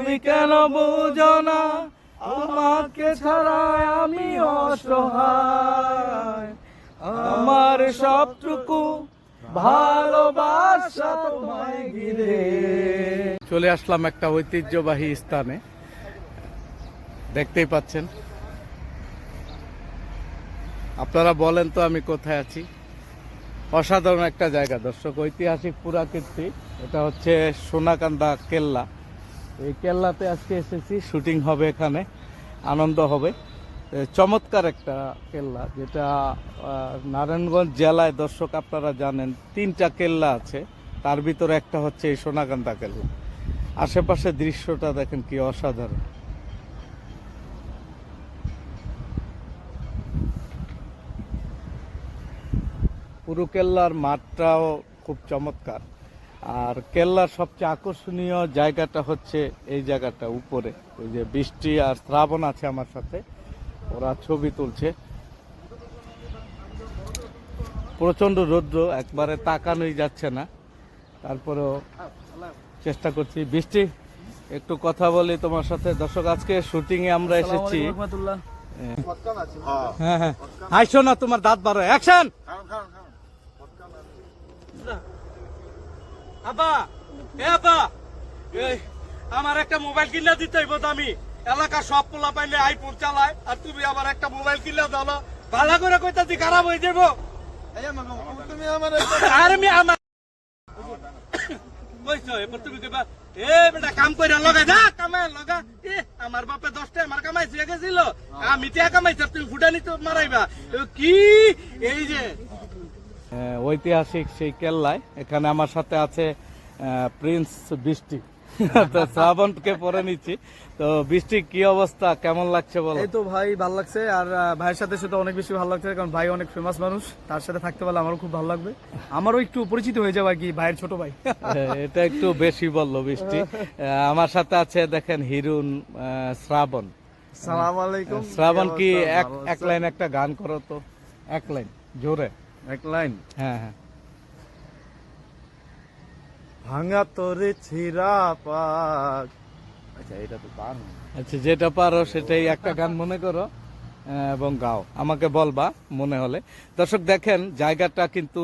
তুমি কেন বুঝো না আমাকে ছাড়া আমি অসহায়, আমার সবটুকু ভালোবাসা তোমায় ঘিরে। চলে আসলাম একটা ঐতিহ্যবাহী স্থানে, দেখতেই পাচ্ছেন। আপনারা বলেন তো আমি কোথায় আছি? অসাধারণ একটা জায়গা দর্শক, ঐতিহাসিক পুরাকীর্তি। এটা হচ্ছে সোনাকান্দা কেল্লা। এই কেল্লাতে আজকে এসেছি, শুটিং হবে এখানে, আনন্দ হবে। চমৎকার একটা কেল্লা, যেটা নারায়ণগঞ্জ জেলায় দর্শক আপনারা জানেন 3টা কেল্লা আছে, তার ভিতরে একটা হচ্ছে এই সোনাকান্দা কেল্লা। আশেপাশে দৃশ্যটা দেখেন কি অসাধারণ। পুরো কেল্লার মাঠটাও খুব চমৎকার। আর কেল্লার সবচেয়ে আকর্ষণীয় জায়গাটা হচ্ছে এই জায়গাটা উপরে, ওই যে বৃষ্টি আর শ্রাবণ আছে আমার সাথে, ওরা ছবি তুলছে। প্রচন্ড রৌদ্র, একবারে তাকানোই যাচ্ছে না, তারপরেও চেষ্টা করছি। বৃষ্টি, একটু কথা বলি তোমার সাথে। দর্শক, আজকে শুটিং এ আমরা এসেছি। হ্যাঁ হ্যাঁ, হাসো না, তোমার দাঁত বারো। অ্যাকশন। আব্বা, এ আব্বা, আমার একটা মোবাইল কিনে দিতে হইব। আমি এলাকার সব পোলা পাইলে আইফোন চালায়, আর তুমি আবার একটা মোবাইল কিনে দাও। ভালো করে কইতাছি, খারাপ হয়ে যাবো। তুমি আমার তুমি কইবা এ বেটা কাম কইরা লগা যা, কামাই লগা। আমার বাপে 10টা আমার কামাই দিয়ে গেছিল, আমি টিয়া কামাইছি, তুমি ফুটানি তো মারাইবা কি? এই যে ঐতিহাসিক সেই কেল্লায়, এখানে আমার সাথে আছে প্রিন্স বৃষ্টি। শ্রাবণকে পরে নিচ্ছি। তো বৃষ্টি, কি অবস্থা, কেমন লাগছে বলো? এই তো ভাই, ভালো লাগছে। আর ভাইয়ের সাথে সাথে অনেক বেশি ভালো লাগছে, কারণ ভাই অনেক ফেমাস মানুষ, তার সাথে থাকতে পারলে আমারও খুব ভালো লাগবে। আমারও একটু পরিচিত হয়ে যাবে আর কি, ভাইয়ের ছোট ভাই। এটা একটু বেশি বললো বৃষ্টি। আমার সাথে আছে দেখেন হিরুন, শ্রাবণ। সালাম আলাইকুম। শ্রাবণ, কি এক লাইন একটা গান করো তো, এক লাইন জোরে। এক লাইন? হ্যাঁ হ্যাঁ। ভাঙা তোরে ছিড়া পাক। আচ্ছা, এটা তো পারো। আচ্ছা, যেটা পারো সেটাই একটা গান মনে করো এবং গাও, আমাকে বলবা মনে হলে। দর্শক দেখেন, জায়গাটা কিন্তু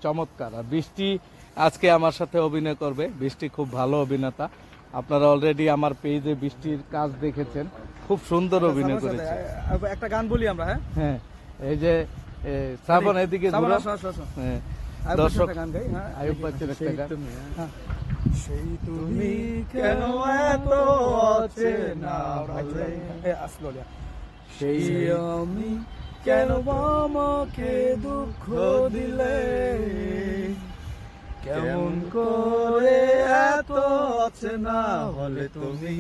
চমৎকার। আর বৃষ্টি আজকে আমার সাথে অভিনয় করবে। বৃষ্টি খুব ভালো অভিনেতা, আপনারা অলরেডি আমার পেজে বৃষ্টির কাজ দেখেছেন, খুব সুন্দর অভিনয় করেছে। একটা গান বলি আমরা। হ্যাঁ হ্যাঁ, এই যে শ্রাবণ এদিকে ঘুরো। হ্যাঁ, দর্শক আয়ুব বাচ্চুর একটা গান। সেই তুমি কেন এত অচেনা বলে, সেই আমি কেন আমাকে দুঃখ দিলে, কেমন করে এত অচেনা হলে তুমি,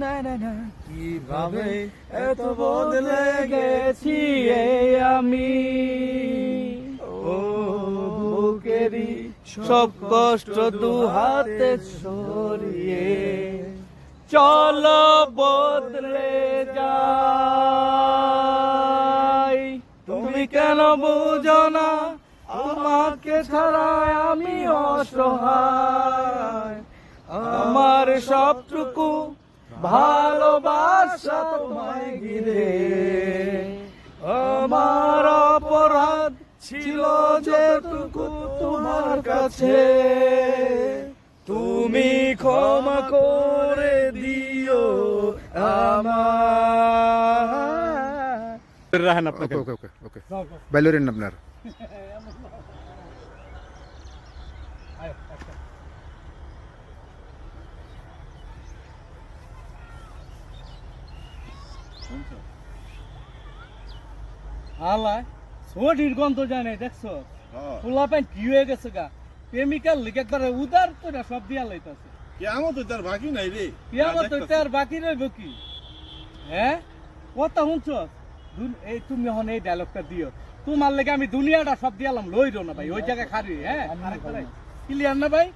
না না না, কিভাবে এত বদলে গেছি এই আমি। ও বুকেরই সব কষ্ট দু হাতে সরিয়ে চলো বদলে যাই। তুমি কেন বুঝো না আমাকে ছাড়া আমি অসহায়, আমার সবটুকু ভালোবাসা তোমায় ঘিরে। আমার অপরাধ ছিল যেটুকু তোমার কাছে, তুমি ক্ষমা করে দিও আমার। রাহেন আপনাকে। ওকে ওকে ওকে বাইলোরেন আপনার। আলায় ছোটির গন্ধ যায় নাই, দেখছো? পোলা প্যান্ট কি হয়ে গেছে গা, কেমিক্যাল লিক একবারে উদার করে সব দিয়া লাইতাছে। কিয়ামত তার বাকি নাই রে, কিয়ামত তার বাকি রইব কি? হ্যাঁ, কথা শুনছ? এই তুমি এখন এই ডায়লগটা দিও, তোমার লেগে আমি দুনিয়াটা সব দিয়ালাম, লইরো না ভাই, ওই জায়গায় খারি। হ্যাঁ, ক্লিয়ার না ভাই?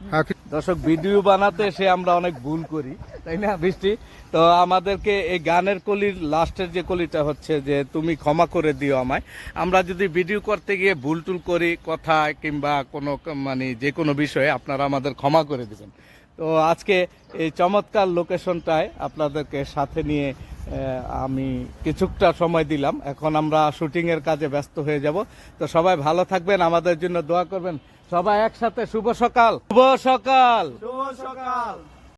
দর্শক, ভিডিও বানাতে এসে আমরা অনেক ভুল করি, তাই না বৃষ্টি? তো আমাদেরকে এই গানের কলির লাস্টের যে কলিটা হচ্ছে যে তুমি ক্ষমা করে দিও আমায়। আমরা যদি ভিডিও করতে গিয়ে ভুল টুল করি কথা কিংবা কোনো মানে যে কোনো বিষয়ে, আপনারা আমাদের ক্ষমা করে দিবেন। তো আজকে এই চমৎকার লোকেশনটায় আপনাদেরকে সাথে নিয়ে আমি কিছুটা সময় দিলাম। এখন আমরা শুটিংয়ের কাজে ব্যস্ত হয়ে যাব। তো সবাই ভালো থাকবেন, আমাদের জন্য দোয়া করবেন। সবাই একসাথে শুভ সকাল, শুভ সকাল। শুভ সকাল।